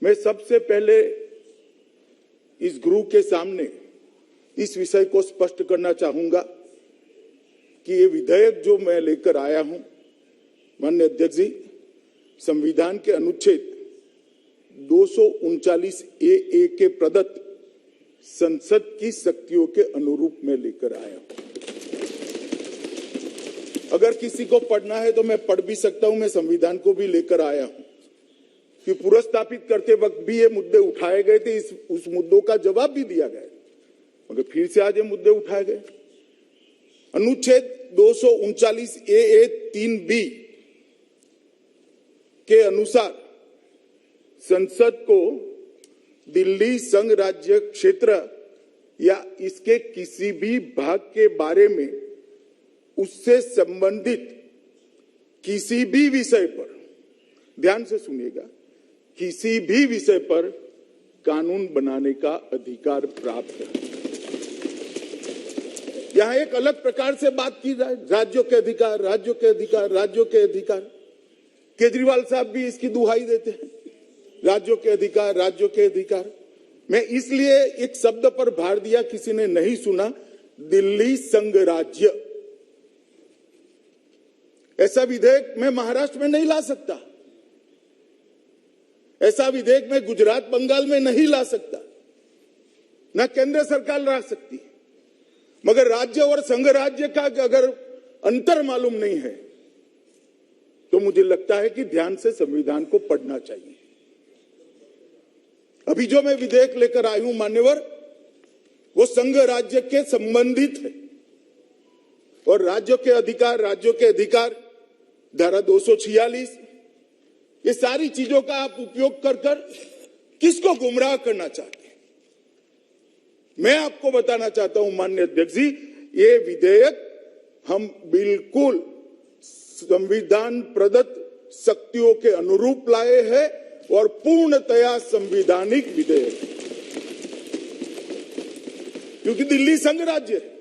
मैं सबसे पहले इस गृह के सामने इस विषय को स्पष्ट करना चाहूंगा कि ये विधेयक जो मैं लेकर आया हूं, माननीय अध्यक्ष जी, संविधान के अनुच्छेद 239 ए के प्रदत्त संसद की शक्तियों के अनुरूप में लेकर आया हूं। अगर किसी को पढ़ना है तो मैं पढ़ भी सकता हूं, मैं संविधान को भी लेकर आया हूं कि पुनर्स्थापित करते वक्त भी ये मुद्दे उठाए गए थे, उस मुद्दों का जवाब भी दिया गया, मगर फिर से आज ये मुद्दे उठाए गए। अनुच्छेद 239 ए 3B के अनुसार संसद को दिल्ली संघ राज्य क्षेत्र या इसके किसी भी भाग के बारे में उससे संबंधित किसी भी विषय पर, ध्यान से सुनिएगा, किसी भी विषय पर कानून बनाने का अधिकार प्राप्त है। यहां एक अलग प्रकार से बात की जाए, राज्यों के अधिकार, राज्यों के अधिकार, राज्यों के अधिकार। केजरीवाल साहब भी इसकी दुहाई देते हैं, राज्यों के अधिकार, राज्यों के अधिकार। मैं इसलिए एक शब्द पर भार दिया, किसी ने नहीं सुना, दिल्ली संघ राज्य। ऐसा विधेयक मैं महाराष्ट्र में नहीं ला सकता, ऐसा विधेयक मैं गुजरात बंगाल में नहीं ला सकता, ना केंद्र सरकार ला सकती। मगर राज्य और संघ राज्य का अगर अंतर मालूम नहीं है तो मुझे लगता है कि ध्यान से संविधान को पढ़ना चाहिए। अभी जो मैं विधेयक लेकर आई हूं मान्यवर, वो संघ राज्य के संबंधित है और राज्यों के अधिकार, राज्यों के अधिकार धारा 246, ये सारी चीजों का आप उपयोग कर किसको गुमराह करना चाहते हैं? मैं आपको बताना चाहता हूं माननीय अध्यक्ष जी, ये विधेयक हम बिल्कुल संविधान प्रदत्त शक्तियों के अनुरूप लाए हैं और पूर्णतया संवैधानिक विधेयक, क्योंकि दिल्ली संघ राज्य है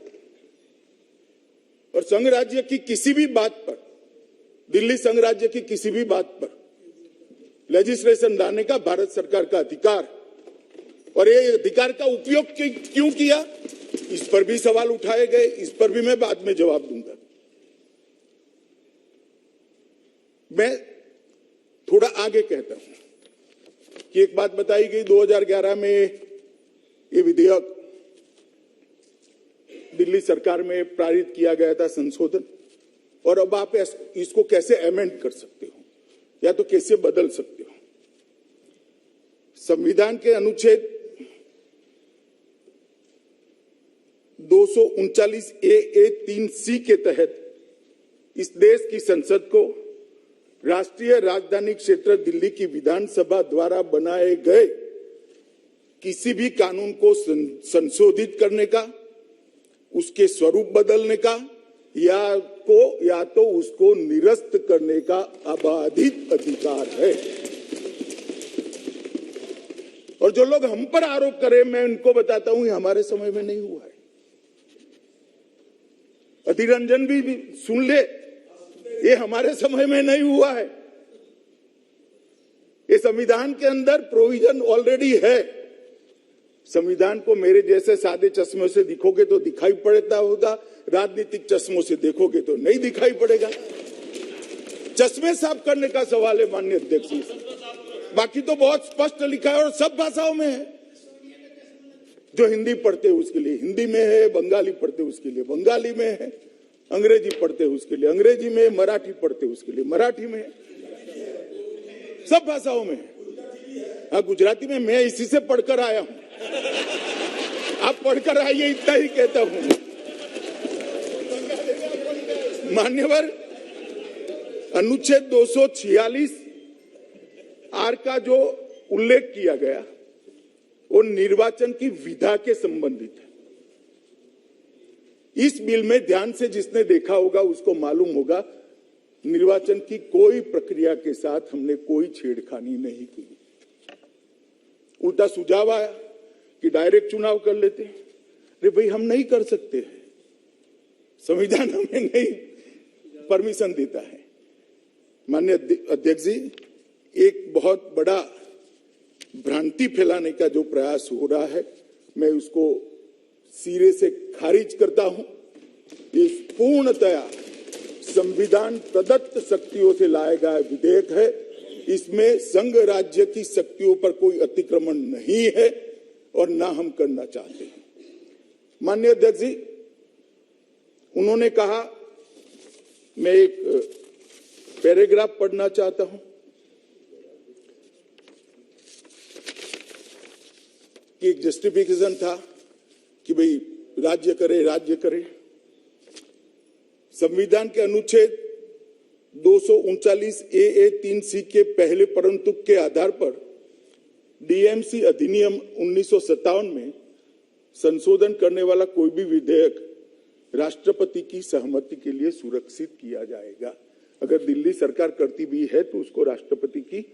और संघ राज्य की किसी भी बात पर, दिल्ली संघ राज्य की किसी भी बात पर लेजिस्लेशन लाने का भारत सरकार का अधिकार, और ये अधिकार का उपयोग क्यों किया, इस पर भी सवाल उठाए गए, इस पर भी मैं बाद में जवाब दूंगा। मैं थोड़ा आगे कहता हूं कि एक बात बताई गई, 2011 में ये विधेयक दिल्ली सरकार में पारित किया गया था, संशोधन, और अब आप इसको कैसे अमेंड कर सकते हो या तो कैसे बदल सकते हो। संविधान के अनुच्छेद 239 ए 3C के तहत इस देश की संसद को राष्ट्रीय राजधानी क्षेत्र दिल्ली की विधानसभा द्वारा बनाए गए किसी भी कानून को संशोधित करने का, उसके स्वरूप बदलने का या तो उसको निरस्त करने का अबाधित अधिकार है। और जो लोग हम पर आरोप करें, मैं उनको बताता हूं, ये हमारे समय में नहीं हुआ है। अधीर रंजन भी सुन ले, ये हमारे समय में नहीं हुआ है। ये संविधान के अंदर प्रोविजन ऑलरेडी है। संविधान को मेरे जैसे सादे चश्मों से देखोगे तो दिखाई पड़ता होगा, राजनीतिक चश्मों से देखोगे तो नहीं दिखाई पड़ेगा। चश्मे साफ करने का सवाल है माननीय अध्यक्ष जी, बाकी तो बहुत स्पष्ट लिखा है और सब भाषाओं में है। जो हिंदी पढ़ते हैं उसके लिए हिंदी में है, बंगाली पढ़ते हैं उसके लिए बंगाली में है, अंग्रेजी पढ़ते हैं उसके लिए अंग्रेजी में, मराठी पढ़ते हैं उसके लिए मराठी में, सब भाषाओं में है। हाँ, गुजराती में मैं इसी से पढ़कर आया हूं, आप पढ़कर आइए, इतना ही कहता हूं। मान्यवर, अनुच्छेद 246 आर का जो उल्लेख किया गया वो निर्वाचन की विधा के संबंधित है। इस बिल में ध्यान से जिसने देखा होगा उसको मालूम होगा, निर्वाचन की कोई प्रक्रिया के साथ हमने कोई छेड़खानी नहीं की। उल्टा सुझाव आया कि डायरेक्ट चुनाव कर लेते हैं। अरे भाई, हम नहीं कर सकते हैं, संविधान हमें नहीं परमिशन देता है। माननीय अध्यक्ष जी, एक बहुत बड़ा भ्रांति फैलाने का जो प्रयास हो रहा है, मैं उसको सिरे से खारिज करता हूं। ये पूर्णतया संविधान प्रदत्त शक्तियों से लाया गया विधेयक है। इसमें संघ राज्य की शक्तियों पर कोई अतिक्रमण नहीं है और ना हम करना चाहते हैं। माननीय अध्यक्ष जी, उन्होंने कहा, मैं एक पैराग्राफ पढ़ना चाहता हूं कि एक जस्टिफिकेशन था कि भाई राज्य करे। संविधान के अनुच्छेद 239 ए 3C के पहले परंतुक के आधार पर डीएमसी अधिनियम 1957 में संशोधन करने वाला कोई भी विधेयक राष्ट्रपति की सहमति के लिए सुरक्षित किया जाएगा। अगर दिल्ली सरकार करती भी है तो उसको राष्ट्रपति की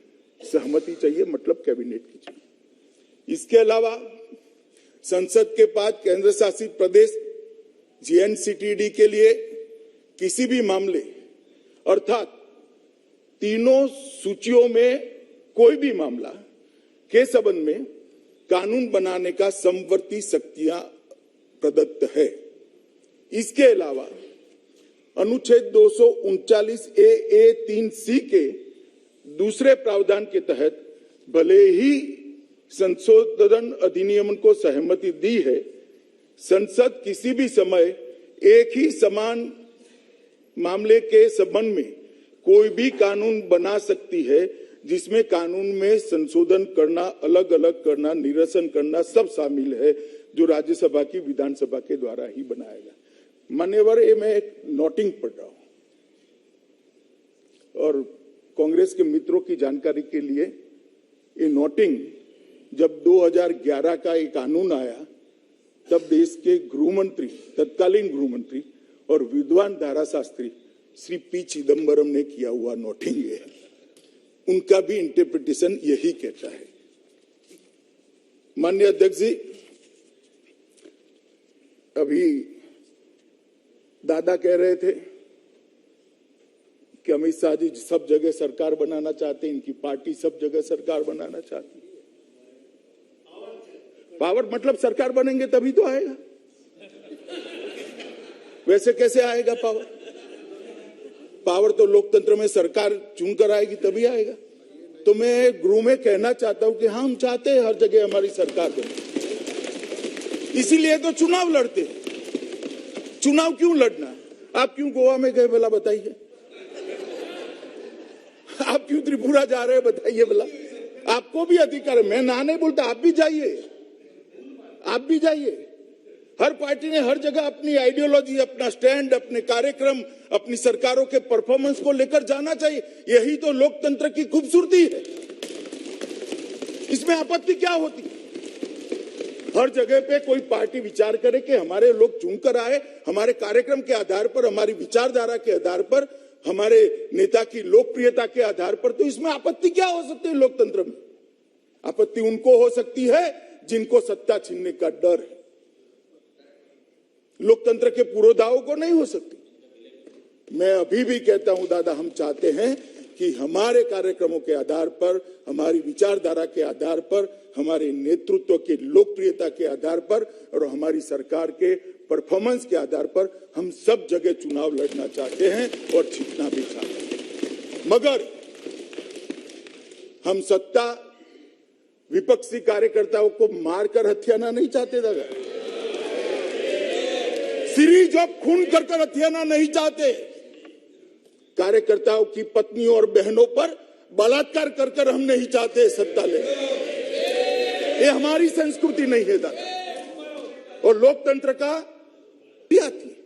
सहमति चाहिए, मतलब कैबिनेट की चाहिए। इसके अलावा संसद के पास केंद्र शासित प्रदेश जेएनसीटीडी के लिए किसी भी मामले अर्थात तीनों सूचियों में कोई भी मामला के संबंध में कानून बनाने का समवर्ती शक्तियां प्रदत्त है। इसके अलावा अनुच्छेद 239 ए 3C के दूसरे प्रावधान के तहत भले ही संशोधन अधिनियम को सहमति दी है, संसद किसी भी समय एक ही समान मामले के संबंध में कोई भी कानून बना सकती है, जिसमें कानून में संशोधन करना, अलग अलग करना, निरसन करना सब शामिल है, जो राज्यसभा की विधानसभा के द्वारा ही बनाएगा। मान्यवर, ये मैं एक नोटिंग पढ़ रहा हूं और कांग्रेस के मित्रों की जानकारी के लिए, ये नोटिंग जब 2011 का एक कानून आया तब देश के गृह मंत्री, तत्कालीन गृह मंत्री और विद्वान धाराशास्त्री श्री पी चिदम्बरम ने किया हुआ नोटिंग है। उनका भी इंटरप्रिटेशन यही कहता है। माननीय अध्यक्ष जी, अभी दादा कह रहे थे कि अमित शाह जी सब जगह सरकार बनाना चाहते हैं, इनकी पार्टी सब जगह सरकार बनाना चाहती है। पावर मतलब सरकार बनेंगे तभी तो आएगा, वैसे कैसे आएगा पावर? पावर तो लोकतंत्र में सरकार चुनकर आएगी तभी आएगा। तो मैं गृह में कहना चाहता हूं कि हाँ, हम चाहते हैं हर जगह हमारी सरकार बने, इसीलिए तो चुनाव लड़ते हैं। चुनाव क्यों लड़ना? आप क्यों गोवा में गए भला बताइए? आप क्यों त्रिपुरा जा रहे हैं बताइए भला? आपको भी अधिकार है, मैं ना नहीं बोलता, आप भी जाइए, आप भी जाइए। हर पार्टी ने हर जगह अपनी आइडियोलॉजी, अपना स्टैंड, अपने कार्यक्रम, अपनी सरकारों के परफॉर्मेंस को लेकर जाना चाहिए। यही तो लोकतंत्र की खूबसूरती है। इसमें आपत्ति क्या होती? हर जगह पे कोई पार्टी विचार करे कि हमारे लोग चुनकर आए, हमारे कार्यक्रम के आधार पर, हमारी विचारधारा के आधार पर, हमारे नेता की लोकप्रियता के आधार पर, तो इसमें आपत्ति क्या हो सकती है? लोकतंत्र में आपत्ति उनको हो सकती है जिनको सत्ता छीनने का डर है। लोकतंत्र के पुरोधाओं को नहीं हो सकती। मैं अभी भी कहता हूं दादा, हम चाहते हैं कि हमारे कार्यक्रमों के आधार पर, हमारी विचारधारा के आधार पर, हमारे नेतृत्व की लोकप्रियता के आधार पर और हमारी सरकार के परफॉर्मेंस के आधार पर हम सब जगह चुनाव लड़ना चाहते हैं और जीतना भी चाहते हैं। मगर हम सत्ता विपक्षी कार्यकर्ताओं को मारकर हत्याना नहीं चाहते दादा, सीरीज ऑफ खून कर हत्याना नहीं चाहते, कार्यकर्ताओं की पत्नियों और बहनों पर बलात्कार कर हम नहीं चाहते सत्ता ले। ये हमारी संस्कृति नहीं है दादा। और लोकतंत्र का आती है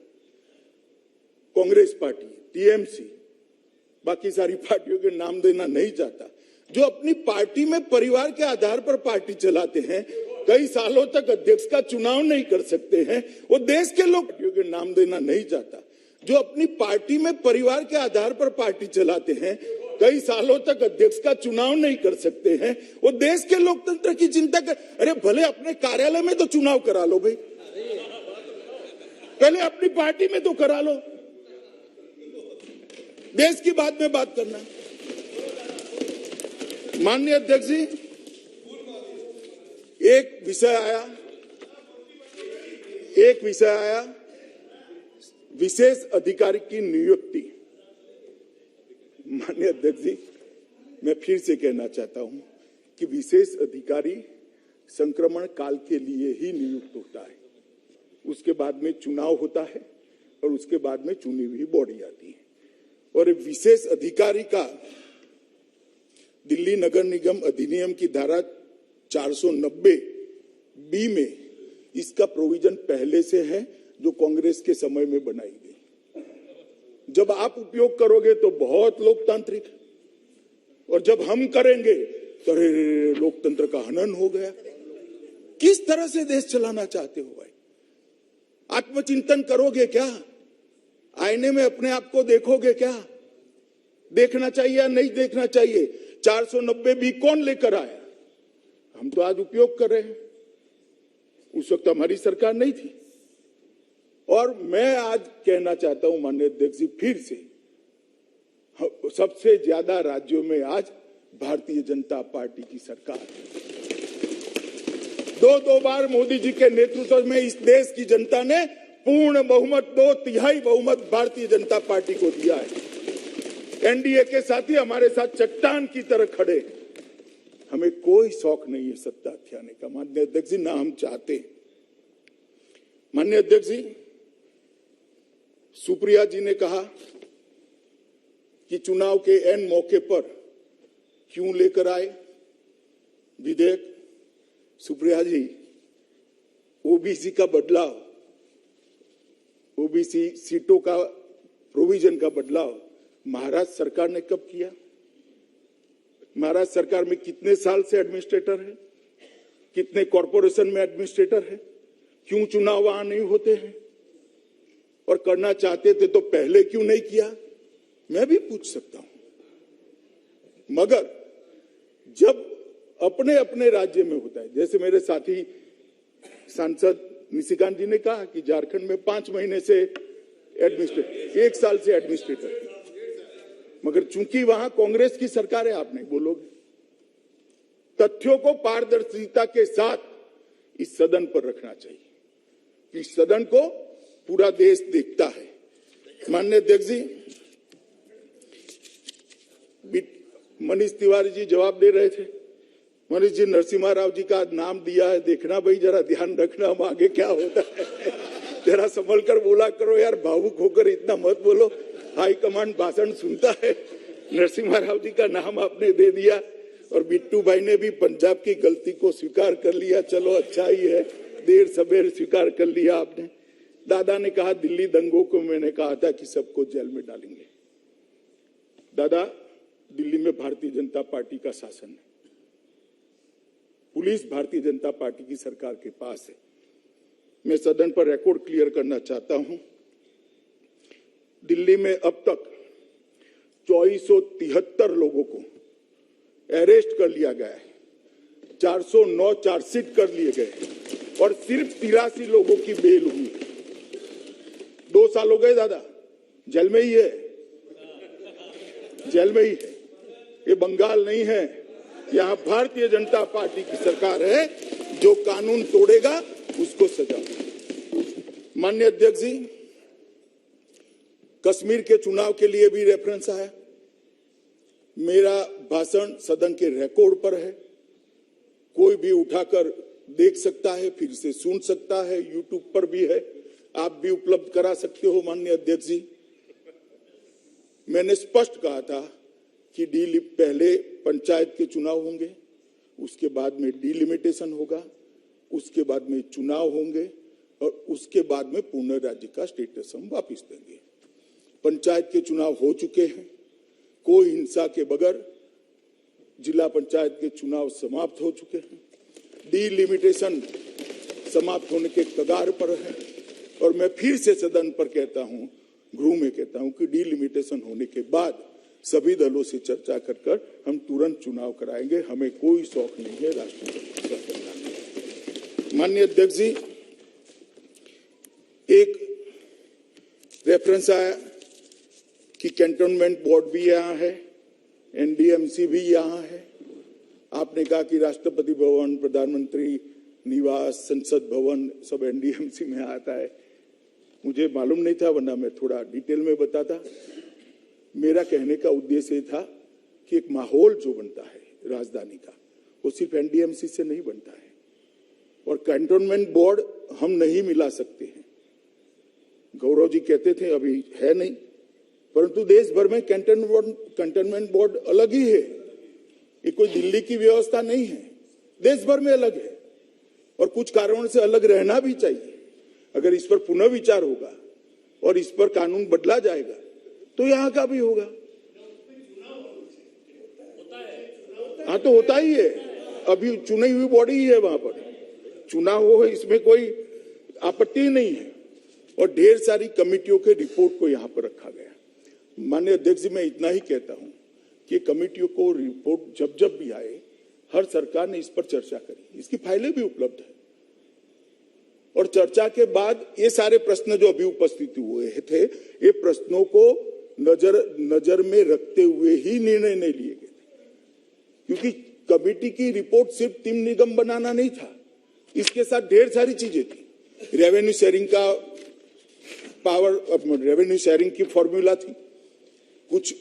कांग्रेस पार्टी, टीएमसी, बाकी सारी पार्टियों के नाम देना नहीं चाहता, जो अपनी पार्टी में परिवार के आधार पर पार्टी चलाते हैं, कई सालों तक अध्यक्ष का चुनाव नहीं कर सकते हैं, वो देश के लोग के नाम देना नहीं चाहता, जो अपनी पार्टी में परिवार के आधार पर पार्टी चलाते हैं, कई सालों तक अध्यक्ष का चुनाव नहीं कर सकते हैं, वो देश के लोकतंत्र की चिंता कर। अरे भले अपने कार्यालय में तो चुनाव करा लो भाई, पहले अपनी पार्टी में तो करा लो, देश की बाद में बात करना। माननीय अध्यक्ष जी, एक विषय आया विशेष अधिकारी की नियुक्ति। माननीय अध्यक्ष जी, मैं फिर से कहना चाहता हूं कि विशेष अधिकारी संक्रमण काल के लिए ही नियुक्त होता है, उसके बाद में चुनाव होता है और उसके बाद में चुनी हुई बॉडी आती है। और विशेष अधिकारी का दिल्ली नगर निगम अधिनियम की धारा 490 बी में इसका प्रोविजन पहले से है, जो कांग्रेस के समय में बनाई गई। जब आप उपयोग करोगे तो बहुत लोकतांत्रिक, और जब हम करेंगे तो लोकतंत्र का हनन हो गया। किस तरह से देश चलाना चाहते हो भाई? आत्मचिंतन करोगे क्या? आईने में अपने आप को देखोगे क्या? देखना चाहिए या नहीं देखना चाहिए? 490 भी कौन लेकर आया? हम तो आज उपयोग कर रहे हैं, उस वक्त हमारी सरकार नहीं थी। और मैं आज कहना चाहता हूं माननीय अध्यक्ष जी, फिर से सबसे ज्यादा राज्यों में आज भारतीय जनता पार्टी की सरकार है। दो बार मोदी जी के नेतृत्व में इस देश की जनता ने पूर्ण बहुमत, 2/3 बहुमत भारतीय जनता पार्टी को दिया है। एनडीए के साथी हमारे साथ चट्टान की तरह खड़े। हमें कोई शौक नहीं है सत्ता हथियाने का माननीय अध्यक्ष जी, ना हम चाहते। माननीय अध्यक्ष जी, सुप्रिया जी ने कहा कि चुनाव के एन मौके पर क्यों लेकर आए विधेयक। सुप्रिया जी, ओबीसी का बदलाव, ओबीसी सीटों का प्रोविजन का बदलाव महाराष्ट्र सरकार ने कब किया? महाराष्ट्र सरकार में कितने साल से एडमिनिस्ट्रेटर है? कितने कॉरपोरेशन में एडमिनिस्ट्रेटर है? क्यों चुनाव वहां नहीं होते हैं? और करना चाहते थे तो पहले क्यों नहीं किया? मैं भी पूछ सकता हूं। मगर जब अपने अपने राज्य में होता है, जैसे मेरे साथी सांसद निशिकांत जी ने कहा कि झारखंड में 5 महीने से एडमिनिस्ट्रेटर, 1 साल से एडमिनिस्ट्रेटर, मगर चूंकि वहां कांग्रेस की सरकार है, आप नहीं बोलोगे। तथ्यों को पारदर्शिता के साथ इस सदन पर रखना चाहिए। इस सदन को पूरा देश देखता है। माननीय अध्यक्ष जी, मनीष तिवारी जी जवाब दे रहे थे। मनीष जी, नरसिम्हा राव जी का नाम दिया है, देखना भाई, जरा ध्यान रखना हम आगे क्या होता है। जरा संभल कर बोला करो यार, भावुक होकर इतना मत बोलो। हाईकमांड भाषण सुनता है। नरसिम्हा राव जी का नाम आपने दे दिया और बिट्टू भाई ने भी पंजाब की गलती को स्वीकार कर लिया। चलो अच्छा ही है, देर सबेर स्वीकार कर लिया आपने। दादा ने कहा दिल्ली दंगों को मैंने कहा था कि सबको जेल में डालेंगे। दादा, दिल्ली में भारतीय जनता पार्टी का शासन है, पुलिस भारतीय जनता पार्टी की सरकार के पास है। मैं सदन पर रिकॉर्ड क्लियर करना चाहता हूं, दिल्ली में अब तक 2473 लोगों को अरेस्ट कर लिया गया है, 409 चार्जशीट कर लिए गए और सिर्फ 83 लोगों की बेल हुई। 2 साल हो गए दादा, जेल में ही है, जेल में ही है। ये बंगाल नहीं है, यहां भारतीय जनता पार्टी की सरकार है। जो कानून तोड़ेगा उसको सजा। माननीय अध्यक्ष जी, कश्मीर के चुनाव के लिए भी रेफरेंस आया। मेरा भाषण सदन के रिकॉर्ड पर है, कोई भी उठाकर देख सकता है, फिर से सुन सकता है, यूट्यूब पर भी है, आप भी उपलब्ध करा सकते हो। माननीय अध्यक्ष जी, मैंने स्पष्ट कहा था कि पहले पंचायत के चुनाव होंगे, उसके बाद में डिलिमिटेशन होगा, उसके बाद में चुनाव होंगे और उसके बाद में पूर्ण राज्य का स्टेटस हम वापस देंगे। पंचायत के चुनाव हो चुके हैं, कोई हिंसा के बगैर जिला पंचायत के चुनाव समाप्त हो चुके हैं। डिलिमिटेशन समाप्त होने के कगार पर है और मैं फिर से सदन पर कहता हूं, गृह में कहता हूं कि डिलिमिटेशन होने के बाद सभी दलों से चर्चा कर हम तुरंत चुनाव कराएंगे। हमें कोई शौक नहीं है राष्ट्रपति। माननीय अध्यक्ष जी, एक रेफरेंस आया कि कैंटोनमेंट बोर्ड भी यहाँ है, एनडीएमसी भी यहाँ है। आपने कहा कि राष्ट्रपति भवन, प्रधानमंत्री निवास, संसद भवन सब एनडीएमसी में आता है। मुझे मालूम नहीं था, वरना मैं थोड़ा डिटेल में बताता। मेरा कहने का उद्देश्य था कि एक माहौल जो बनता है राजधानी का, वो सिर्फ एनडीएमसी से नहीं बनता है, और कैंटोनमेंट बोर्ड हम नहीं मिला सकते हैं। गौरव जी कहते थे अभी है नहीं, परंतु देश भर में कैंटोनमेंट बोर्ड अलग ही है। ये कोई दिल्ली की व्यवस्था नहीं है, देश भर में अलग है, और कुछ कारणों से अलग रहना भी चाहिए। अगर इस पर पुनः विचार होगा और इस पर कानून बदला जाएगा तो यहाँ का भी होगा। हाँ, तो होता ही है, अभी चुनी हुई बॉडी ही है, वहां पर चुनाव हो, इसमें कोई आपत्ति नहीं है। और ढेर सारी कमेटियों के रिपोर्ट को यहाँ पर रखा गया। माननीय अध्यक्ष जी, मैं इतना ही कहता हूँ कि कमेटियों को रिपोर्ट जब जब भी आए, हर सरकार ने इस पर चर्चा करी, इसकी फाइलें भी उपलब्ध है, और चर्चा के बाद ये सारे प्रश्न जो अभी उपस्थित हुए थे, ये प्रश्नों को नजर में रखते हुए ही निर्णय नहीं लिए गए, क्योंकि कमेटी की रिपोर्ट सिर्फ 3 निगम बनाना नहीं था, इसके साथ ढेर सारी चीजें थी। रेवेन्यू शेयरिंग का पावर, रेवेन्यू शेयरिंग की फॉर्मूला थी, कुछ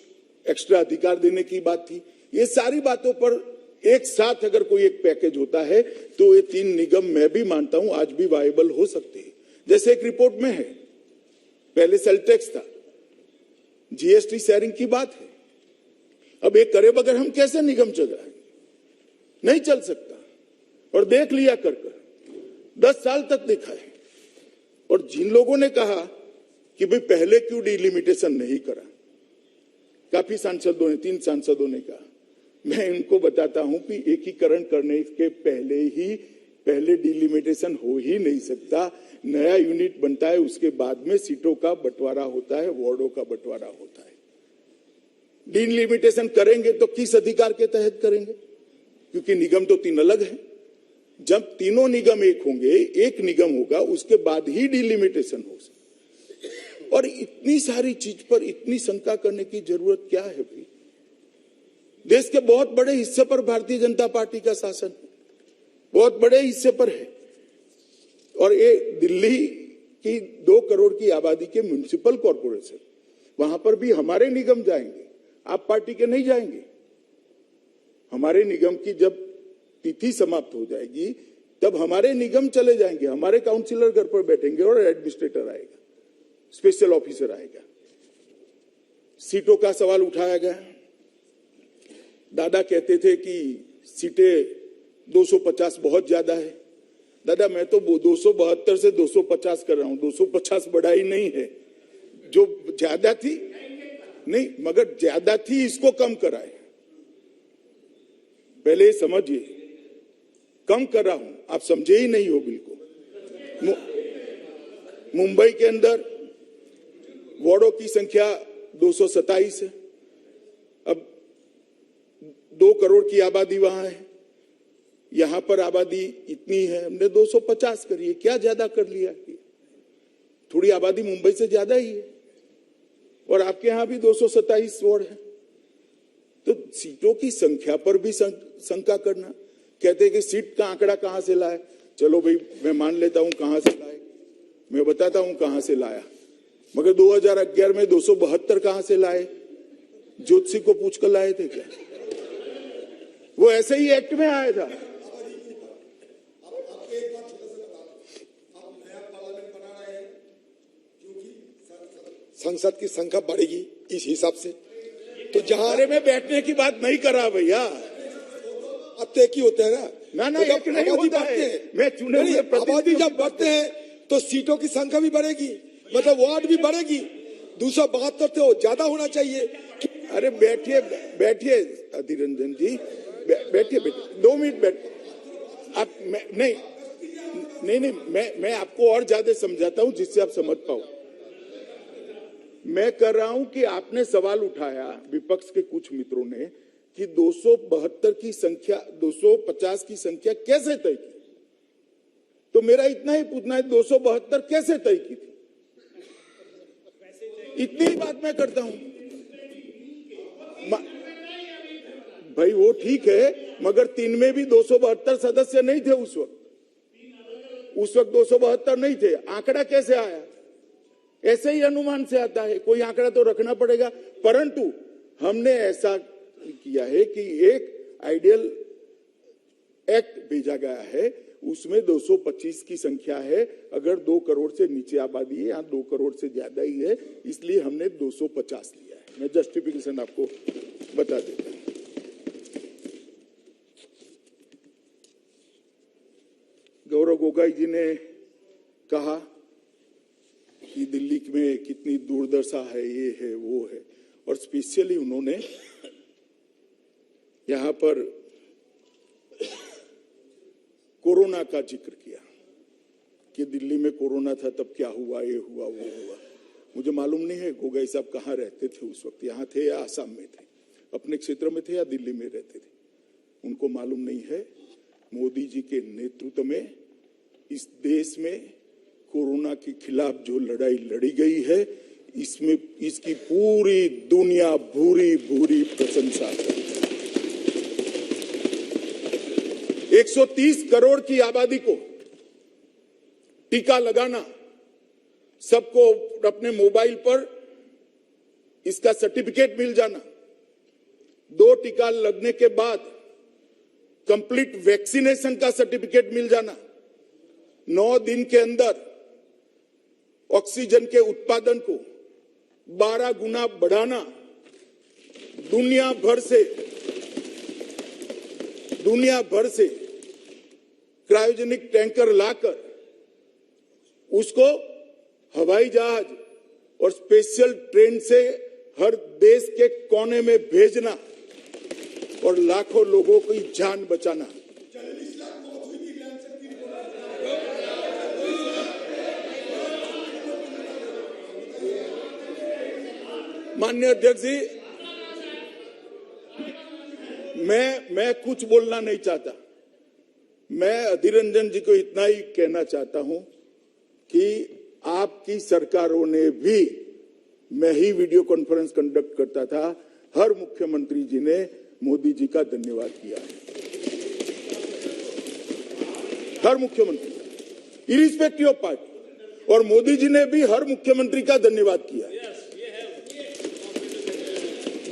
एक्स्ट्रा अधिकार देने की बात थी। ये सारी बातों पर एक साथ अगर कोई एक पैकेज होता है तो ये 3 निगम मैं भी मानता हूं आज भी वायबल हो सकते हैं। जैसे एक रिपोर्ट में है, पहले सेल टैक्स था, जीएसटी शेयरिंग की बात है। अब एक करे बगैर हम कैसे निगम चलाएंगे? नहीं चल सकता। और देख लिया कर 10 साल तक देखा है। और जिन लोगों ने कहा कि भाई पहले क्यों डिलिमिटेशन नहीं करा, काफी सांसदों ने, 3 सांसदों ने कहा, मैं इनको बताता हूं कि एकीकरण करने के पहले डिलिमिटेशन हो ही नहीं सकता। नया यूनिट बनता है, उसके बाद में सीटों का बंटवारा होता है, वार्डों का बंटवारा होता है। डिलिमिटेशन करेंगे तो किस अधिकार के तहत करेंगे? क्योंकि निगम तो 3 अलग है। जब तीनों निगम एक होंगे, एक निगम होगा, उसके बाद ही डिलिमिटेशन हो सकता। और इतनी सारी चीज पर इतनी शंका करने की जरूरत क्या है भाई? देश के बहुत बड़े हिस्से पर भारतीय जनता पार्टी का शासन है, बहुत बड़े हिस्से पर है। और ये दिल्ली की 2 करोड़ की आबादी के म्युनिसिपल कॉर्पोरेशन, वहां पर भी हमारे निगम जाएंगे, आप पार्टी के नहीं जाएंगे। हमारे निगम की जब तिथि समाप्त हो जाएगी तब हमारे निगम चले जाएंगे, हमारे काउंसिलर घर पर बैठेंगे और एडमिनिस्ट्रेटर आएगा, स्पेशल ऑफिसर आएगा। सीटों का सवाल उठाया गया। दादा कहते थे कि सीटें 250 बहुत ज्यादा है। दादा, मैं तो 272 से 250 कर रहा हूं, 250 बढ़ाई नहीं है, जो ज्यादा थी नहीं, मगर ज्यादा थी इसको कम कराए। पहले समझिए, कम कर रहा हूं, आप समझे ही नहीं हो बिल्कुल। मुंबई के अंदर वार्डों की संख्या 227 है। अब 2 करोड़ की आबादी वहां है, यहां पर आबादी इतनी है, हमने 250 करी है। क्या ज्यादा कर लिया? थोड़ी आबादी मुंबई से ज्यादा ही है, और आपके यहां भी 227 वार्ड है। तो सीटों की संख्या पर भी शंका करना। कहते हैं कि सीट का आंकड़ा कहां से लाए? चलो भाई, मैं मान लेता हूं कहां से लाए, मैं बताता हूं कहां से लाया। मगर 2011 में 272 कहां से लाए? ज्योतिषी को पूछकर लाए थे क्या? वो ऐसे ही एक्ट में आया था। संसद की संख्या बढ़ेगी इस हिसाब से, तो जहां में बैठने की बात नहीं करा भैया, अब तय की होते हैं ना एक नहीं होता है। मैं चुने हुए आबादी जब बढ़ते हैं तो सीटों की संख्या भी बढ़ेगी, मतलब वार्ड भी बढ़ेगी। 272 तो ज्यादा होना चाहिए। अरे बैठिए बैठिए अधीर रंजन जी, बैठिए 2 मिनट बैठ। आप नहीं, मैं आपको और ज्यादा समझाता हूं जिससे आप समझ पाओ। मैं कर रहा हूं कि आपने सवाल उठाया, विपक्ष के कुछ मित्रों ने, कि 272 की संख्या, 250 की संख्या कैसे तय की? तो मेरा इतना ही पूछना है, 272 कैसे तय की थी? इतनी ही बात मैं करता हूं भाई। वो ठीक है, मगर 3 में भी 272 सदस्य नहीं थे उस वक्त। उस वक्त 272 नहीं थे। आंकड़ा कैसे आया? ऐसे ही अनुमान से आता है, कोई आंकड़ा तो रखना पड़ेगा। परंतु हमने ऐसा किया है कि एक आइडियल एक्ट भेजा गया है, उसमें 225 की संख्या है। अगर 2 करोड़ से नीचे आबादी है, यहाँ 2 करोड़ से ज्यादा ही है, इसलिए हमने 250 लिया है। मैं जस्टिफिकेशन आपको बता देता हूं। गौरव गोगोई जी ने कहा कि दिल्ली में कितनी दुर्दशा है, ये है वो है, और स्पेशली उन्होंने यहां पर कोरोना का जिक्र किया कि दिल्ली में कोरोना था तब क्या हुआ, ये हुआ वो हुआ। मुझे मालूम नहीं है गोगोई साहब कहाँ रहते थे उस वक्त, यहाँ थे या आसाम में थे, अपने क्षेत्र में थे या दिल्ली में रहते थे, उनको मालूम नहीं है। मोदी जी के नेतृत्व में इस देश में कोरोना के खिलाफ जो लड़ाई लड़ी गई है, इसमें इसकी पूरी दुनिया भूरी भूरी प्रशंसा करती है। 130 करोड़ की आबादी को टीका लगाना, सबको अपने मोबाइल पर इसका सर्टिफिकेट मिल जाना, 2 टीका लगने के बाद कंप्लीट वैक्सीनेशन का सर्टिफिकेट मिल जाना, 9 दिन के अंदर ऑक्सीजन के उत्पादन को 12 गुना बढ़ाना, दुनिया भर से क्रायोजेनिक टैंकर लाकर उसको हवाई जहाज और स्पेशल ट्रेन से हर देश के कोने में भेजना और लाखों लोगों की जान बचाना। माननीय अध्यक्ष जी, मैं कुछ बोलना नहीं चाहता। मैं अधीर रंजन जी को इतना ही कहना चाहता हूं कि आपकी सरकारों ने भी, मैं ही वीडियो कॉन्फ्रेंस कंडक्ट करता था, हर मुख्यमंत्री जी ने मोदी जी का धन्यवाद किया है, हर मुख्यमंत्री इरिस्पेक्टिव ऑफ पार्टी, और मोदी जी ने भी हर मुख्यमंत्री का धन्यवाद किया है।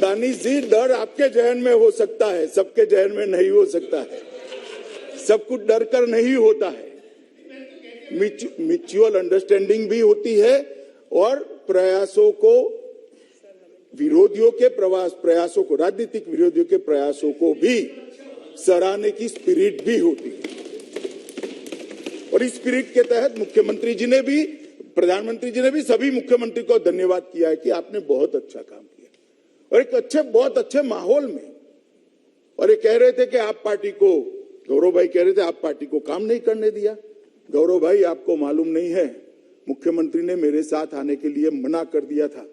दानिश जी, डर आपके जहन में हो सकता है, सबके जहन में नहीं हो सकता है। सब कुछ डर कर नहीं होता है, म्यूचुअल अंडरस्टैंडिंग भी होती है, और प्रयासों को, विरोधियों के प्रयासों को, राजनीतिक विरोधियों के प्रयासों को भी सराहने की स्पिरिट भी होती है। और इस स्पिरिट के तहत मुख्यमंत्री जी ने भी, प्रधानमंत्री जी ने भी सभी मुख्यमंत्री को धन्यवाद किया है कि आपने बहुत अच्छा काम किया, और एक बहुत अच्छे माहौल में। और ये कह रहे थे कि आप पार्टी को, गौरव भाई कह रहे थे आप पार्टी को काम नहीं करने दिया। गौरव भाई, आपको मालूम नहीं है, मुख्यमंत्री ने मेरे साथ आने के लिए मना कर दिया था।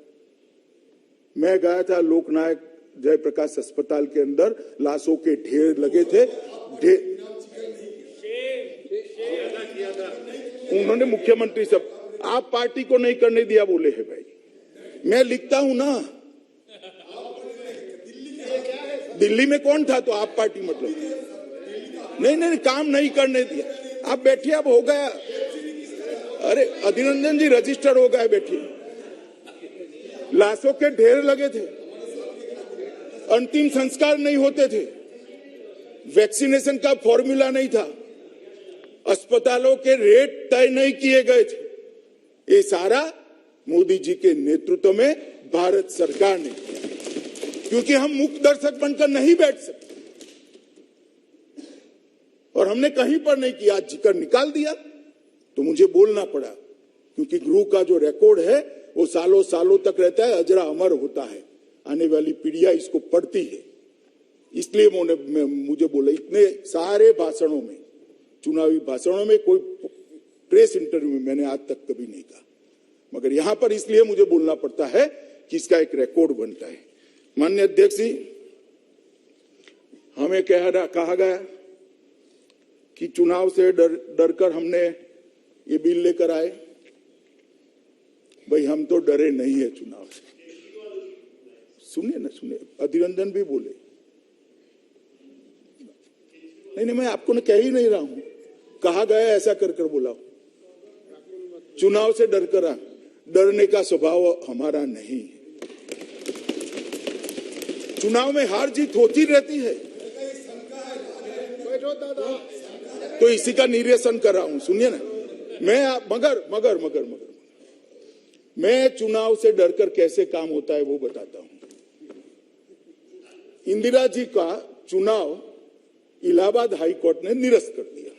मैं गया था लोकनायक जयप्रकाश अस्पताल के अंदर, लाशों के ढेर लगे थे, उन्होंने मुख्यमंत्री सब, आप पार्टी को नहीं करने दिया बोले है। भाई, मैं लिखता हूं ना, दिल्ली में कौन था तो आप पार्टी, मतलब नहीं, काम नहीं करने दिया। आप बैठिए, अब हो गया। अरे अधीर रंजन जी, रजिस्टर हो गया, बैठिए। लाशों के ढेर लगे थे, अंतिम संस्कार नहीं होते थे, वैक्सीनेशन का फॉर्मूला नहीं था, अस्पतालों के रेट तय नहीं किए गए थे। ये सारा मोदी जी के नेतृत्व में भारत सरकार ने किया, क्योंकि हम मुक्त दर्शक बनकर नहीं बैठ सकते, और हमने कहीं पर नहीं किया। जिक्र निकाल दिया तो मुझे बोलना पड़ा, क्योंकि गुरु का जो रिकॉर्ड है वो सालों सालों तक रहता है, अजरा अमर होता है, आने वाली पीढ़ियां इसको पढ़ती है। इसलिए मुझे बोला, इतने सारे भाषणों में, चुनावी भाषणों में, कोई प्रेस इंटरव्यू में मैंने आज तक कभी नहीं कहा, मगर यहां पर इसलिए मुझे बोलना पड़ता है कि इसका एक रिकॉर्ड बनता है। माननीय अध्यक्ष जी, हमें कहा गया कि चुनाव से डरकर हमने ये बिल लेकर आए। भाई, हम तो डरे नहीं है चुनाव से। सुनिए, अधीर रंजन भी बोले। नहीं, मैं आपको कह ही नहीं रहा हूं, कहा गया है ऐसा कर कर बुलाओ। चुनाव से डर कर डरने का स्वभाव हमारा नहीं है। चुनाव में हार जीत होती रहती है, तो इसी का निरीक्षण कर रहा हूं। सुनिए ना, मगर मैं चुनाव से डरकर कैसे काम होता है वो बताता हूं। इंदिरा जी का चुनाव इलाहाबाद हाई कोर्ट ने निरस्त कर दिया।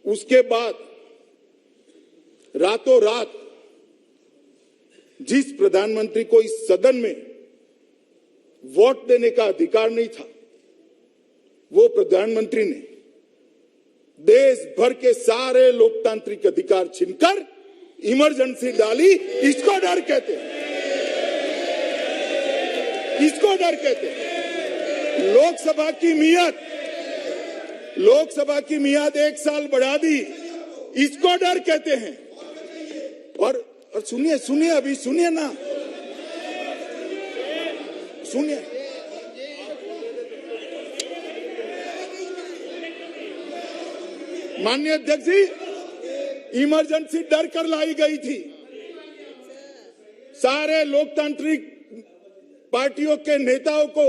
उसके बाद रातों रात जिस प्रधानमंत्री को इस सदन में वोट देने का अधिकार नहीं था, वो प्रधानमंत्री ने देश भर के सारे लोकतांत्रिक अधिकार छीनकर इमरजेंसी डाली। इसको डर कहते हैं, इसको डर कहते हैं। लोकसभा की मियाद 1 साल बढ़ा दी, इसको डर कहते हैं। और सुनिए अभी सुनिए ना, सुनिए। माननीय अध्यक्ष जी, इमरजेंसी डर कर लाई गई थी। सारे लोकतांत्रिक पार्टियों के नेताओं को,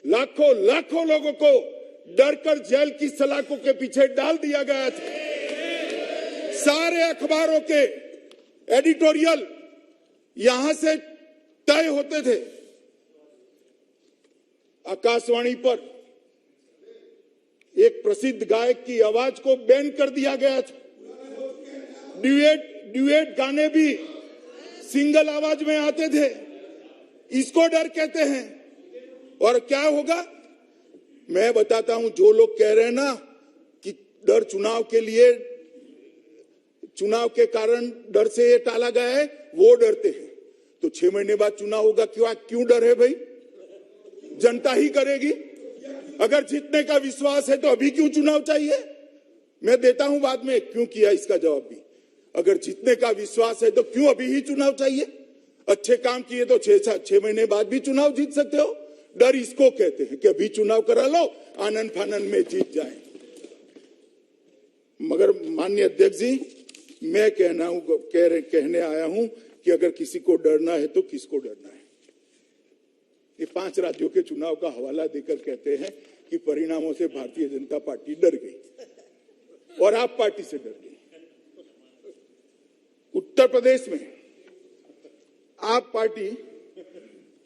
लाखों लोगों को डर कर जेल की सलाखों के पीछे डाल दिया गया था। सारे अखबारों के एडिटोरियल यहां से तय होते थे। आकाशवाणी पर एक प्रसिद्ध गायक की आवाज को बैन कर दिया गया था। ड्यूएट गाने भी सिंगल आवाज में आते थे। इसको डर कहते हैं। और क्या होगा मैं बताता हूं। जो लोग कह रहे हैं ना कि डर चुनाव के कारण डर से ये टाला गया है, वो डरते हैं। तो 6 महीने बाद चुनाव होगा, क्यों डर है भाई? जनता ही करेगी। अगर जीतने का विश्वास है तो अभी क्यों चुनाव चाहिए? मैं देता हूं बाद में क्यों किया इसका जवाब भी। अगर जीतने का विश्वास है तो क्यों अभी ही चुनाव चाहिए? अच्छे काम किए तो 6 महीने बाद भी चुनाव जीत सकते हो। डर इसको कहते हैं कि अभी चुनाव करा लो, आनंद फानंद में जीत जाए। मगर माननीय अध्यक्ष जी, मैं कहने आया हूं कि अगर किसी को डरना है तो किसको डरना है? ये 5 राज्यों के चुनाव का हवाला देकर कहते हैं कि परिणामों से भारतीय जनता पार्टी डर गई और आप पार्टी से डर गई। उत्तर प्रदेश में आप पार्टी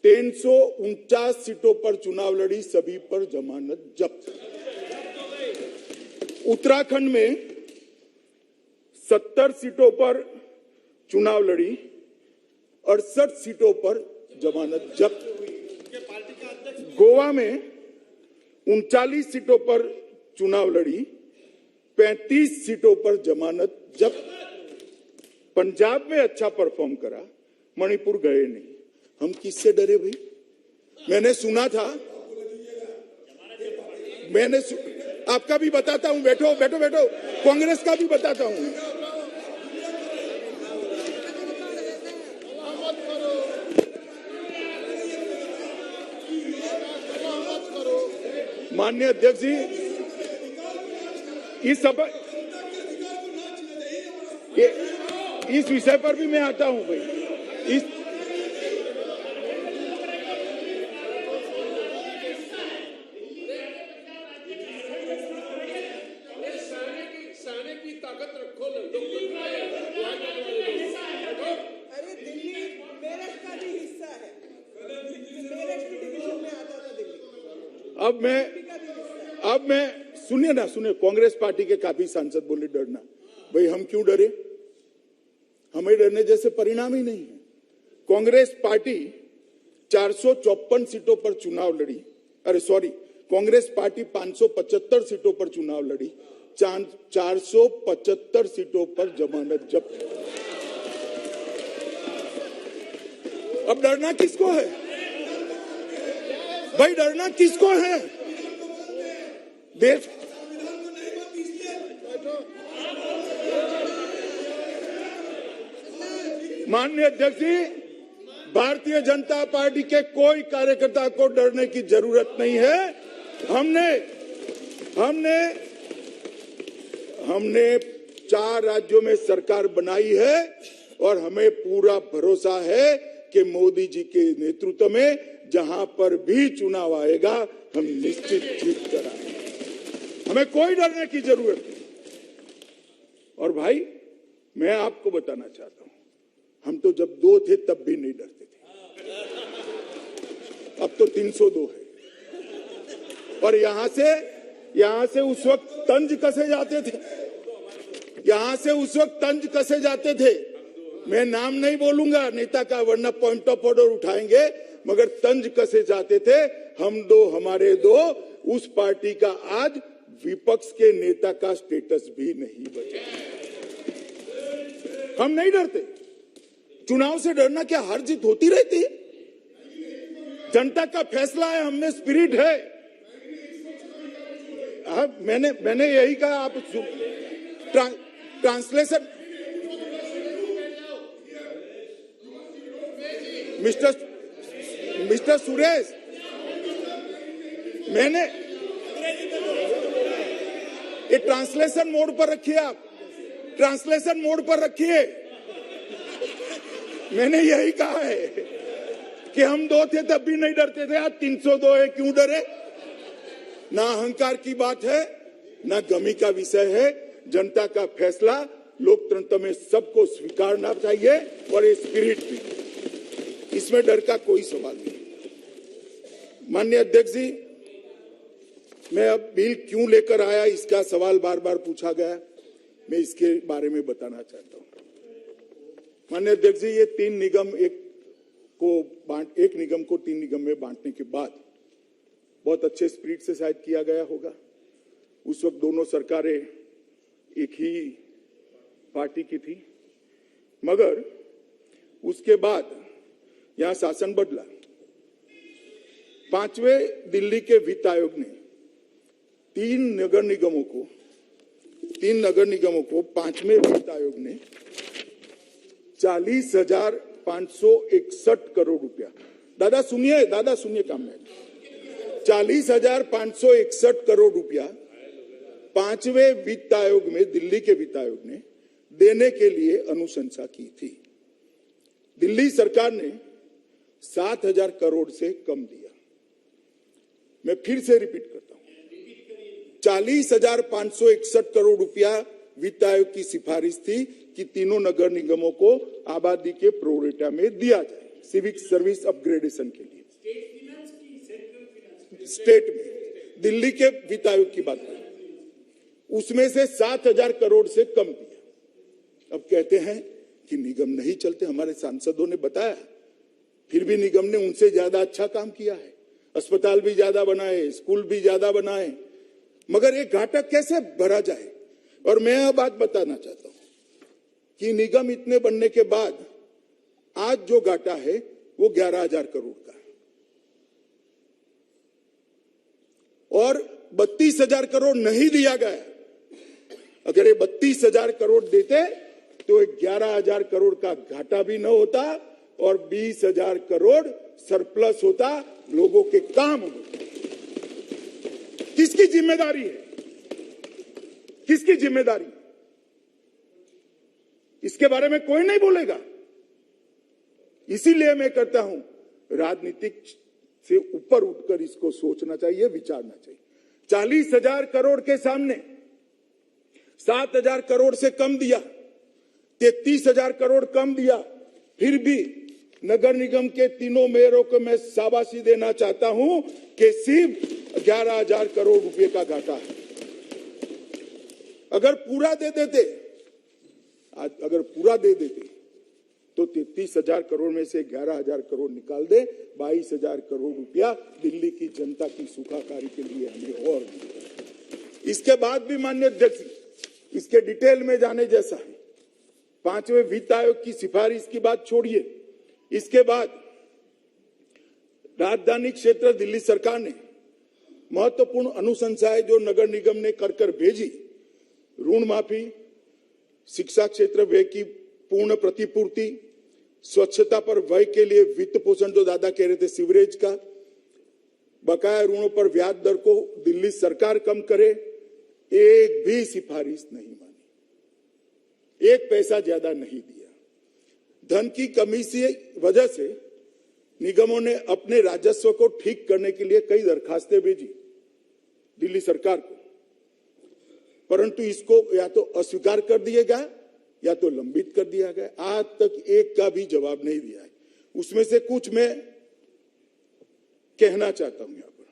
349 सीटों पर चुनाव लड़ी, सभी पर जमानत जब्त। उत्तराखंड में 70 सीटों पर चुनाव लड़ी, 68 सीटों पर जमानत जब्त। गोवा में 39 सीटों पर चुनाव लड़ी, 35 सीटों पर जमानत जब्त। पंजाब में अच्छा परफॉर्म करा, मणिपुर गए नहीं। हम किससे डरे भाई? मैंने सुना था, आपका भी बताता हूं। बैठो कांग्रेस का भी बताता हूं। माननीय अध्यक्ष जी, इस विषय पर भी मैं आता हूं भाई। अरे दिल्ली मेरठ का भी हिस्सा है, मेरठ की डिवीजन में आता था दिल्ली। अब मैं सुनिए, कांग्रेस पार्टी के काफी सांसद बोले डरना। भाई हम क्यों डरे? हमें डरने जैसे परिणाम ही नहीं है। कांग्रेस पार्टी 454 सीटों पर चुनाव लड़ी, कांग्रेस पार्टी 575 सीटों पर चुनाव लड़ी, 475 सीटों पर जमानत जब्त। अब डरना किसको है भाई? डरना किसको है? देश माननीय अध्यक्ष जी, भारतीय जनता पार्टी के कोई कार्यकर्ता को डरने की जरूरत नहीं है। हमने हमने 4 राज्यों में सरकार बनाई है और हमें पूरा भरोसा है कि मोदी जी के नेतृत्व में जहां पर भी चुनाव आएगा हम निश्चित जीत कर आएंगे। हमें कोई डरने की जरूरत नहीं। और भाई मैं आपको बताना चाहता हूं, हम तो जब 2 थे तब भी नहीं डरते थे, अब तो 302 है। और यहां से उस वक्त तंज कसे जाते थे, कसे जाते थे। मैं नाम नहीं बोलूंगा नेता का, वरना पॉइंट ऑफ ऑर्डर उठाएंगे, मगर तंज कसे जाते थे। हम 2 हमारे 2, उस पार्टी का आज विपक्ष के नेता का स्टेटस भी नहीं बचा। हम नहीं डरते। चुनाव से डरना क्या, हार जीत होती रहती है। जनता का फैसला है, हमने स्पिरिट है। मैंने यही कहा। आप ट्रांसलेशन मिस्टर सुरेश, मैंने ये ट्रांसलेशन मोड पर रखिए, आप ट्रांसलेशन मोड पर रखिए। मैंने यही कहा है कि हम 2 थे तब भी नहीं डरते थे, आज 302 है, क्यों डरे। ना अहंकार की बात है, ना गमी का विषय है। जनता का फैसला लोकतंत्र में सबको स्वीकारना चाहिए और ये स्पिरिट भी, इसमें डर का कोई सवाल नहीं। माननीय अध्यक्ष जी, मैं अब बिल क्यों लेकर आया इसका सवाल बार बार पूछा गया, मैं इसके बारे में बताना चाहता हूं। माननीय अध्यक्ष जी, ये 3 निगम एक निगम को 3 निगम में बांटने के बाद बहुत अच्छे स्पिरिट से शायद किया गया होगा। उस वक्त दोनों सरकारें एक ही पार्टी की थी, मगर उसके बाद यहां शासन बदला। 5वें दिल्ली के वित्त आयोग ने 3 नगर निगमों को 5वें वित्त आयोग ने 40,561 करोड़ रुपया, दादा सुनिए काम में, 40,561 करोड़ रुपया 5वें वित्त आयोग में, दिल्ली के वित्त आयोग ने देने के लिए अनुशंसा की थी। दिल्ली सरकार ने 7,000 करोड़ से कम दिया। मैं फिर से रिपीट करता हूं, 40,561 करोड़ रुपया वित्त आयोग की सिफारिश थी कि तीनों नगर निगमों को आबादी के प्रोरेटा में दिया जाए सिविक सर्विस अपग्रेडेशन के लिए। स्टेट में दिल्ली के वित्त आयोग की बात करें, उसमें से 7,000 करोड़ से कम दिया। अब कहते हैं कि निगम नहीं चलते, हमारे सांसदों ने बताया, फिर भी निगम ने उनसे ज्यादा अच्छा काम किया है। अस्पताल भी ज्यादा बनाए, स्कूल भी ज्यादा बनाए, मगर एक घाटा कैसे भरा जाए। और मैं यह बात बताना चाहता हूं कि निगम इतने बनने के बाद आज जो घाटा है वो 11,000 करोड़ का है, और 32,000 करोड़ नहीं दिया गया। अगर ये 32,000 करोड़ देते तो 11,000 करोड़ का घाटा भी न होता और 20,000 करोड़ सरप्लस होता, लोगों के काम होते। किसकी जिम्मेदारी है, किसकी जिम्मेदारी? इसके बारे में कोई नहीं बोलेगा। इसीलिए मैं कहता हूं, राजनीतिक से ऊपर उठकर इसको सोचना चाहिए, विचारना चाहिए। 40,000 करोड़ के सामने 7,000 करोड़ से कम दिया, 33,000 करोड़ कम दिया, फिर भी नगर निगम के तीनों मेयरों को मैं शाबाशी देना चाहता हूं कि सिर्फ 11,000 करोड़ रुपए का घाटा है। अगर पूरा दे देते तो 33,000 करोड़ में से 11,000 करोड़ निकाल दे, 22,000 करोड़ रुपया दिल्ली की जनता की सुखाकारी के लिए हमें और। इसके बाद भी माननीय अध्यक्ष, इसके डिटेल में जाने जैसा है। 5वें वित्त आयोग की सिफारिश की बात छोड़िए, इसके बाद राजधानी क्षेत्र दिल्ली सरकार ने महत्वपूर्ण अनुशंसाएं जो नगर निगम ने कर भेजी, ऋण माफी, शिक्षा क्षेत्र व्यय की पूर्ण प्रतिपूर्ति, स्वच्छता पर व्यय के लिए वित्त पोषण, जो दादा कह रहे थे सीवरेज का, बकाया ऋणों पर ब्याज दर को दिल्ली सरकार कम करे, एक भी सिफारिश नहीं मानी, एक पैसा ज्यादा नहीं दिया। धन की कमी से वजह से निगमों ने अपने राजस्व को ठीक करने के लिए कई दरखास्तें भेजी दिल्ली सरकार को, परंतु इसको या तो अस्वीकार कर दिया गया या तो लंबित कर दिया गया। आज तक एक का भी जवाब नहीं दिया है। उसमें से कुछ मैं कहना चाहता हूं यहां पर,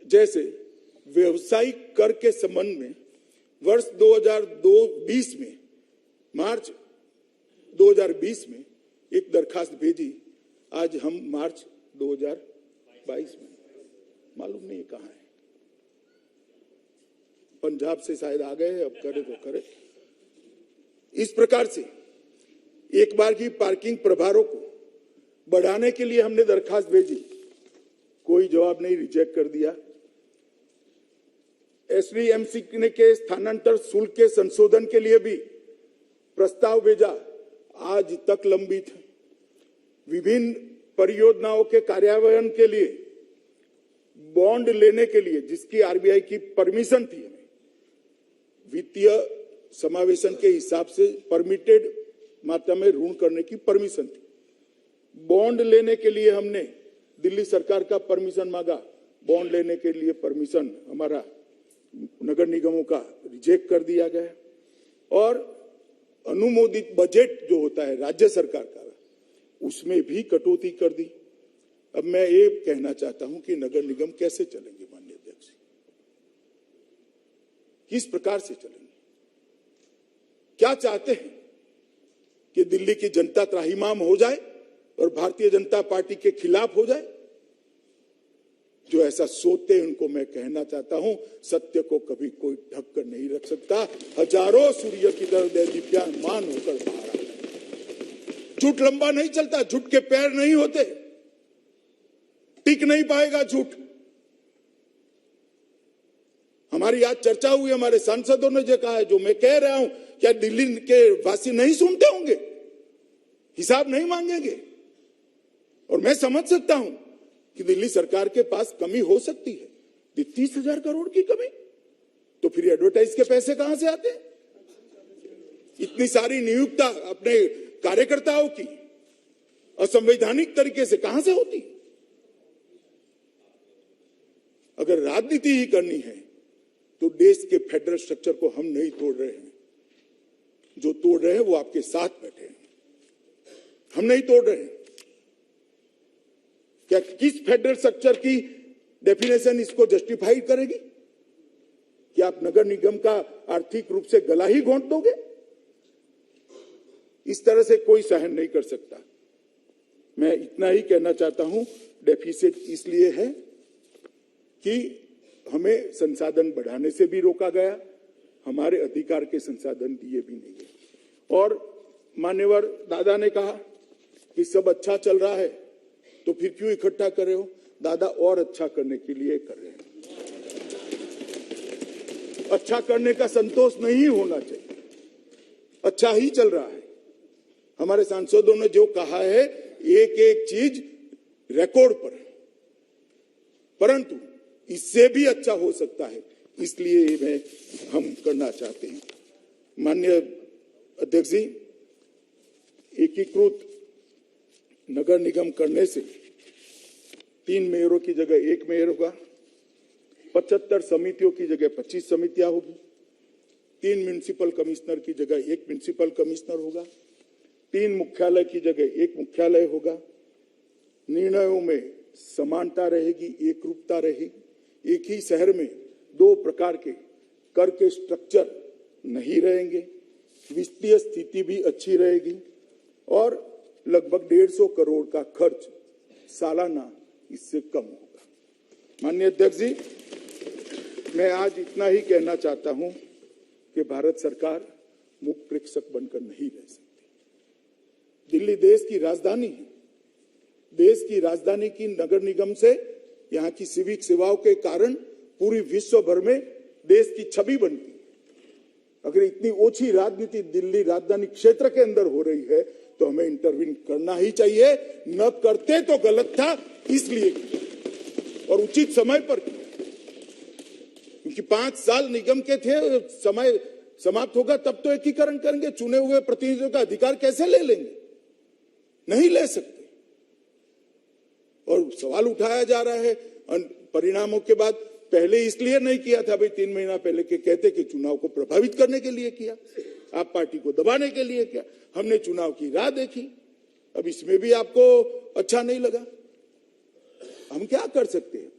जैसे व्यवसायिक कर के संबंध में वर्ष 2020 में, मार्च 2020 में एक दरखास्त भेजी। आज हम मार्च 2022 में, मालूम नहीं कहां है, पंजाब से शायद आ गए, अब करे तो करे। इस प्रकार से एक बार की पार्किंग प्रभारों को बढ़ाने के लिए हमने दरखास्त भेजी, कोई जवाब नहीं, रिजेक्ट कर दिया। एसडीएमसी के स्थानांतरण शुल्क के संशोधन के लिए भी प्रस्ताव भेजा, आज तक लंबित है। विभिन्न परियोजनाओं के कार्यान्वयन के लिए बॉन्ड लेने के लिए, जिसकी आरबीआई की परमिशन थी, वित्तीय समावेशन के हिसाब से परमिटेड मात्रा में ऋण करने की परमिशन थी। बॉन्ड लेने के लिए हमने दिल्ली सरकार का परमिशन मांगा, बॉन्ड लेने के लिए परमिशन हमारा नगर निगमों का रिजेक्ट कर दिया गया। और अनुमोदित बजट जो होता है राज्य सरकार का, उसमें भी कटौती कर दी। अब मैं ये कहना चाहता हूं कि नगर निगम कैसे चलेंगे माननीय अध्यक्ष, किस प्रकार से चलेंगे? क्या चाहते हैं कि दिल्ली की जनता त्राहिमाम हो जाए और भारतीय जनता पार्टी के खिलाफ हो जाए? जो ऐसा सोचते हैं उनको मैं कहना चाहता हूं, सत्य को कभी कोई ढक कर नहीं रख सकता। हजारों सूर्य की तरह दीप्यमान होकर बाहर आते हैं। झूठ लंबा नहीं चलता, झूठ के पैर नहीं होते, टिक नहीं पाएगा झूठ। हमारी आज चर्चा हुई, हमारे सांसदों ने जो कहा है, जो मैं कह रहा हूं, क्या दिल्ली के वासी नहीं सुनते होंगे, हिसाब नहीं मांगेंगे? और मैं समझ सकता हूं कि दिल्ली सरकार के पास कमी हो सकती है, 30,000 करोड़ की कमी, तो फिर एडवर्टाइज के पैसे कहां से आते हैं? इतनी सारी नियुक्ता अपने कार्यकर्ताओं की असंवैधानिक तरीके से कहां से होती? अगर राजनीति ही करनी है तो देश के फेडरल स्ट्रक्चर को हम नहीं तोड़ रहे हैं, जो तोड़ रहे हैं वो आपके साथ बैठे हैं, हम नहीं तोड़ रहे हैं। क्या किस फेडरल स्ट्रक्चर की डेफिनेशन इसको जस्टिफाई करेगी कि आप नगर निगम का आर्थिक रूप से गला ही घोंट दोगे? इस तरह से कोई सहन नहीं कर सकता। मैं इतना ही कहना चाहता हूं, डेफिसिट इसलिए है कि हमें संसाधन बढ़ाने से भी रोका गया, हमारे अधिकार के संसाधन दिए भी नहीं है। और मान्यवर दादा ने कहा कि सब अच्छा चल रहा है तो फिर क्यों इकट्ठा कर रहे हो? दादा और अच्छा करने के लिए कर रहे हैं। अच्छा करने का संतोष नहीं होना चाहिए, अच्छा ही चल रहा है। हमारे सांसदों ने जो कहा है, एक एक चीज रिकॉर्ड पर, परंतु इससे भी अच्छा हो सकता है, इसलिए हम करना चाहते हैं। माननीय अध्यक्ष जी, एकीकृत नगर निगम करने से 3 मेयरों की जगह 1 मेयर होगा, 75 समितियों की जगह 25 समितियां होगी, 3 म्युनिसिपल कमिश्नर की जगह 1 म्युनिसिपल कमिश्नर होगा, 3 मुख्यालय की जगह 1 मुख्यालय होगा। निर्णयों में समानता रहेगी, एकरूपता रहेगी। एक ही शहर में 2 प्रकार के कर के स्ट्रक्चर नहीं रहेंगे, वित्तीय स्थिति भी अच्छी रहेगी और लगभग 150 करोड़ का खर्च सालाना इससे कम होगा। माननीय अध्यक्ष जी, मैं आज इतना ही कहना चाहता हूं कि भारत सरकार मुख्य प्रेक्षक बनकर नहीं रह सकती। दिल्ली देश की राजधानी है, देश की राजधानी की नगर निगम से यहाँ की सिविक सेवाओं के कारण पूरी विश्व भर में देश की छवि बनती है। अगर इतनी ओछी राजनीति दिल्ली राजधानी क्षेत्र के अंदर हो रही है तो हमें इंटरवीन करना ही चाहिए, न करते तो गलत था, इसलिए और उचित समय पर। क्योंकि 5 साल निगम के थे, समय समाप्त होगा तब तो एकीकरण करेंगे। चुने हुए प्रतिनिधियों का अधिकार कैसे ले लेंगे? नहीं ले सकते। और सवाल उठाया जा रहा है परिणामों के बाद, पहले इसलिए नहीं किया था भाई, 3 महीना पहले के कहते कि चुनाव को प्रभावित करने के लिए किया, आप पार्टी को दबाने के लिए किया। हमने चुनाव की राह देखी, अब इसमें भी आपको अच्छा नहीं लगा, हम क्या कर सकते हैं?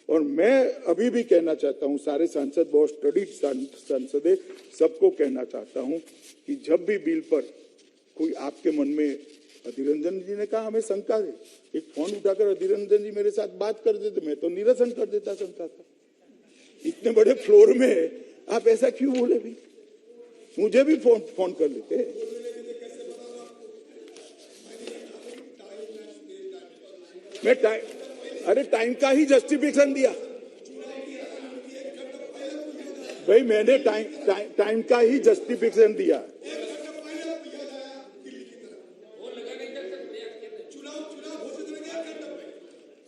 और मैं अभी भी कहना चाहता हूं, सारे सांसद, बहुत स्टडीड सांसद है, सबको कहना चाहता हूं कि जब भी बिल पर कोई आपके मन में, अधीर रंजन जी ने कहा हमें शंका है, एक फोन उठाकर अधीर रंजन जी मेरे साथ बात कर देते, मैं तो निरसन कर देता शंका का। इतने बड़े फ्लोर में आप ऐसा क्यों बोले? भी मुझे भी फोन कर लेते। मैं टाइम का ही जस्टिफिकेशन दिया भाई, मैंने टाइम का ही जस्टिफिकेशन दिया।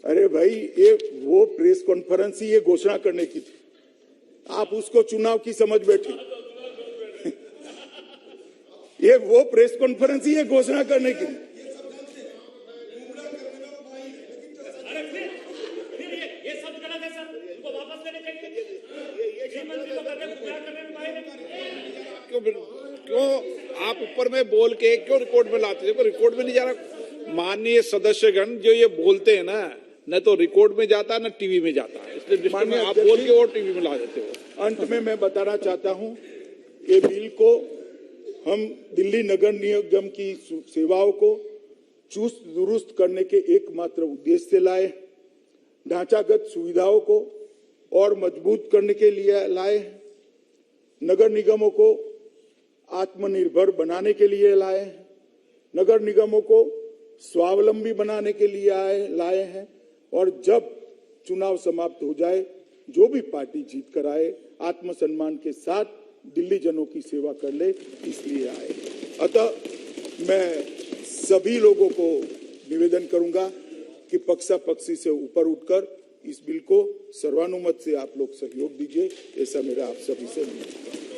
अरे भाई, ये वो प्रेस कॉन्फ्रेंस ही ये घोषणा करने की थी, आप उसको चुनाव की समझ बैठे। ये वो प्रेस कॉन्फ्रेंस ही ये घोषणा करने की। क्यों आप ऊपर में बोल के क्यों रिकॉर्ड में लाते हैं? रिकॉर्ड में नहीं जा रहा। माननीय सदस्यगण जो ये बोलते हैं ना, न तो रिकॉर्ड में जाता न टीवी में जाता, इसलिए आप बोल के और टीवी में ला देते हो। अंत में मैं बताना चाहता हूं कि बिल को हम दिल्ली नगर निगम की सेवाओं को चुस्त दुरुस्त करने के एकमात्र उद्देश्य से लाए, ढांचागत सुविधाओं को और मजबूत करने के लिए लाए, नगर निगमों को आत्मनिर्भर बनाने के लिए लाए, नगर निगमों को स्वावलंबी बनाने के लिए लाए हैं, और जब चुनाव समाप्त हो जाए, जो भी पार्टी जीत कर आए, आत्मसम्मान के साथ दिल्ली जनों की सेवा कर ले, इसलिए आए। अतः मैं सभी लोगों को निवेदन करूंगा कि पक्षापक्षी से ऊपर उठकर इस बिल को सर्वानुमत से आप लोग सहयोग दीजिए, ऐसा मेरा आप सभी से निवेदन है।